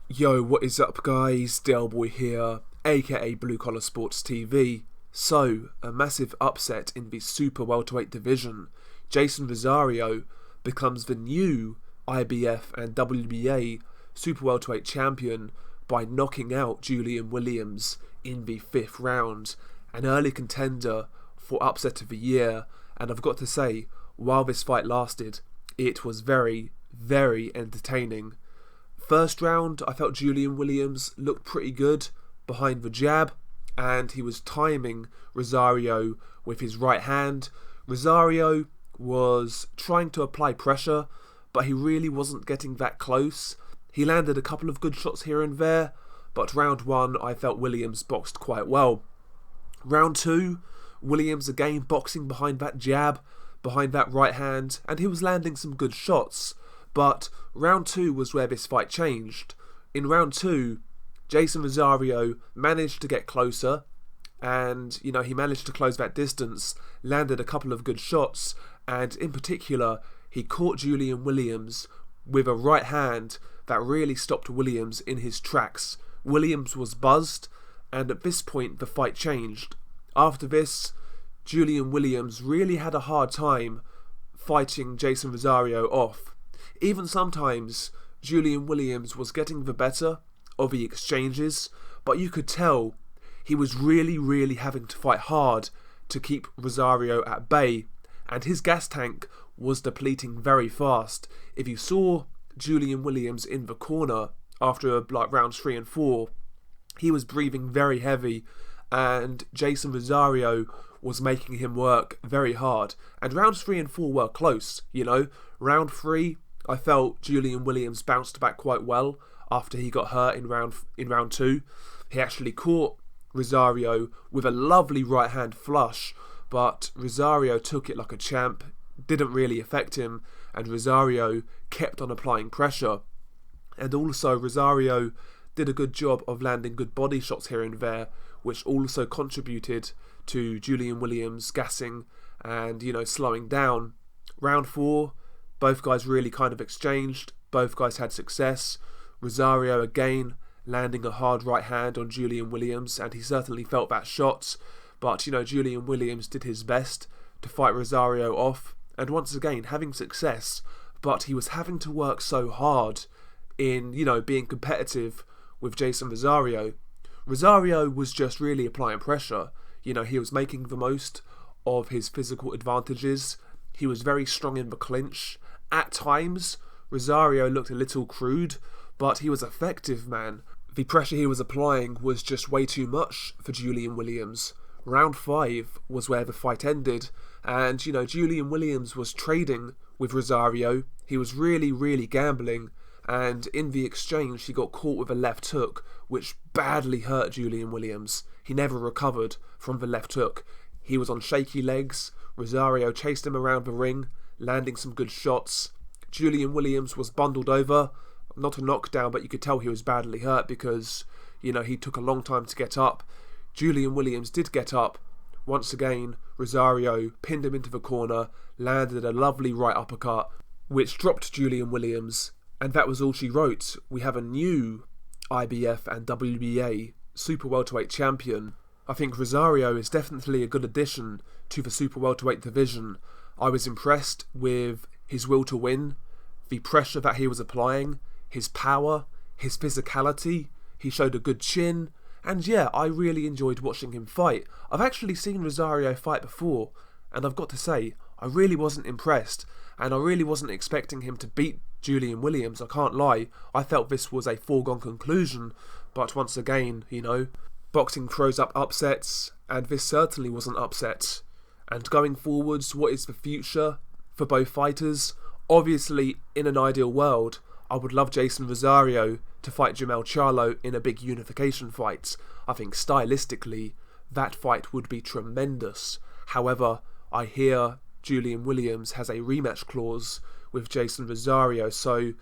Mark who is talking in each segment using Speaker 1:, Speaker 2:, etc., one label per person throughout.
Speaker 1: Yo, what is up guys? Delboy here, aka Blue Collar Sports TV. So, a massive upset in the super welterweight division. Jeison Rosario becomes the new IBF and WBA super welterweight champion by knocking out Julian Williams in the 5th round. An early contender for upset of the year, and I've got to say, while this fight lasted, it was very, very entertaining. First round, I felt Julian Williams looked pretty good behind the jab, and he was timing Rosario with his right hand. Rosario was trying to apply pressure, but he really wasn't getting that close. He landed a couple of good shots here and there, but round 1 I felt Williams boxed quite well. Round 2, Williams again boxing behind that jab, behind that right hand, and he was landing some good shots. But round 2 was where this fight changed. In round 2, Jeison Rosario managed to get closer, and he managed to close that distance, landed a couple of good shots, and in particular he caught Julian Williams with a right hand that really stopped Williams in his tracks. Williams was buzzed, and at this point the fight changed. After this, Julian Williams really had a hard time fighting Jeison Rosario off. Even sometimes, Julian Williams was getting the better of the exchanges, but you could tell he was really having to fight hard to keep Rosario at bay, and his gas tank was depleting very fast. If you saw Julian Williams in the corner after rounds 3 and 4, he was breathing very heavy, and Jeison Rosario was making him work very hard. And rounds 3 and 4 were close, Round 3, I felt Julian Williams bounced back quite well after he got hurt in round 2. He actually caught Rosario with a lovely right hand flush, but Rosario took it like a champ, didn't really affect him, and Rosario kept on applying pressure. And also Rosario did a good job of landing good body shots here and there, which also contributed to Julian Williams gassing and, slowing down. Round 4, both guys really kind of exchanged. Both guys had success. Rosario again landing a hard right hand on Julian Williams, and he certainly felt that shot. But, Julian Williams did his best to fight Rosario off, and once again having success, but he was having to work so hard in, being competitive with Jeison Rosario. Rosario was just really applying pressure. He was making the most of his physical advantages. He was very strong in the clinch. At times, Rosario looked a little crude, but he was effective, man. The pressure he was applying was just way too much for Julian Williams. Round 5 was where the fight ended, and, Julian Williams was trading with Rosario. He was really gambling, and in the exchange he got caught with a left hook, which badly hurt Julian Williams. He never recovered from the left hook. He was on shaky legs. Rosario chased him around the ring, landing some good shots. Julian Williams was bundled over. Not a knockdown, but you could tell he was badly hurt because, he took a long time to get up. Julian Williams did get up. Once again, Rosario pinned him into the corner, landed a lovely right uppercut, which dropped Julian Williams, and that was all she wrote. We have a new IBF and WBA super welterweight champion. I think Rosario is definitely a good addition to the super welterweight division. I was impressed with his will to win, the pressure that he was applying, his power, his physicality. He showed a good chin, and yeah, I really enjoyed watching him fight. I've actually seen Rosario fight before, and I've got to say, I really wasn't impressed, and I really wasn't expecting him to beat Julian Williams. I can't lie, I felt this was a foregone conclusion, but once again, boxing throws up upsets, and this certainly was an upset. And going forwards, what is the future for both fighters? Obviously, in an ideal world, I would love Jeison Rosario to fight Jermell Charlo in a big unification fight. I think stylistically, that fight would be tremendous. However, I hear Julian Williams has a rematch clause with Jeison Rosario, so,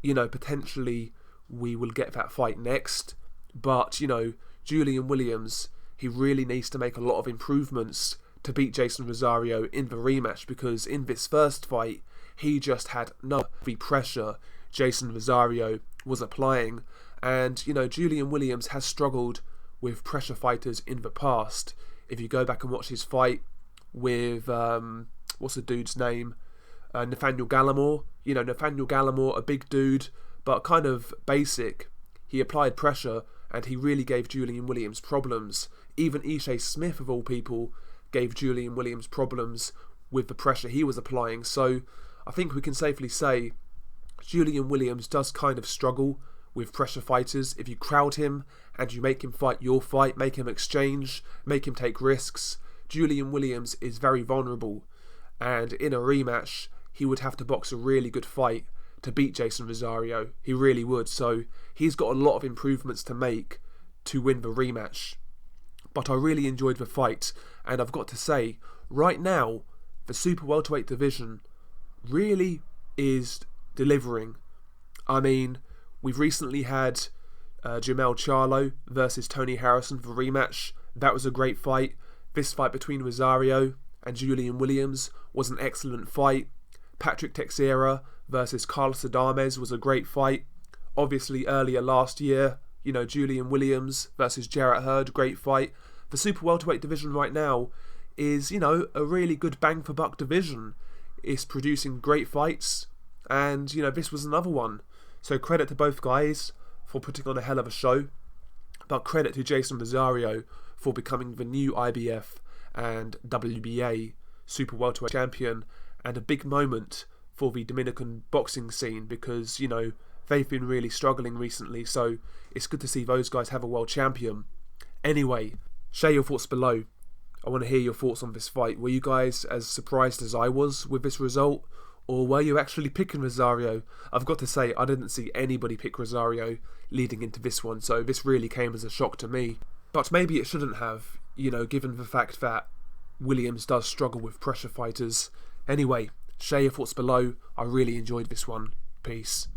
Speaker 1: potentially we will get that fight next. But, Julian Williams, he really needs to make a lot of improvements to beat Jeison Rosario in the rematch, because in this first fight, he just had no pressure. Jeison Rosario was applying. And, you know, Julian Williams has struggled with pressure fighters in the past. If you go back and watch his fight with, what's the dude's name? Nathaniel Gallimore. You know, Nathaniel Gallimore, a big dude, but kind of basic. He applied pressure and he really gave Julian Williams problems. Even Ishe Smith, of all people, gave Julian Williams problems with the pressure he was applying. So I think we can safely say Julian Williams does kind of struggle with pressure fighters. If you crowd him and you make him fight your fight, make him exchange, make him take risks, Julian Williams is very vulnerable. And in a rematch, he would have to box a really good fight to beat Jeison Rosario. He really would. So he's got a lot of improvements to make to win the rematch. But I really enjoyed the fight, and I've got to say, right now, the super welterweight division really is delivering. I mean, we've recently had Jamel Charlo versus Tony Harrison for rematch. That was a great fight. This fight between Rosario and Julian Williams was an excellent fight. Patrick Teixeira versus Carlos Adames was a great fight. Obviously, earlier last year, you know, Julian Williams versus Jarrett Hurd, great fight. The super welterweight division right now is, you know, a really good bang for buck division. It's producing great fights, and, you know, this was another one. So credit to both guys for putting on a hell of a show, but credit to Jeison Rosario for becoming the new IBF and WBA super welterweight champion, and a big moment for the Dominican boxing scene because, you know, they've been really struggling recently, so it's good to see those guys have a world champion. Anyway, share your thoughts below. I want to hear your thoughts on this fight. Were you guys as surprised as I was with this result, or were you actually picking Rosario? I've got to say, I didn't see anybody pick Rosario leading into this one, so this really came as a shock to me. But maybe it shouldn't have, you know, given the fact that Williams does struggle with pressure fighters. Anyway, share your thoughts below. I really enjoyed this one. Peace.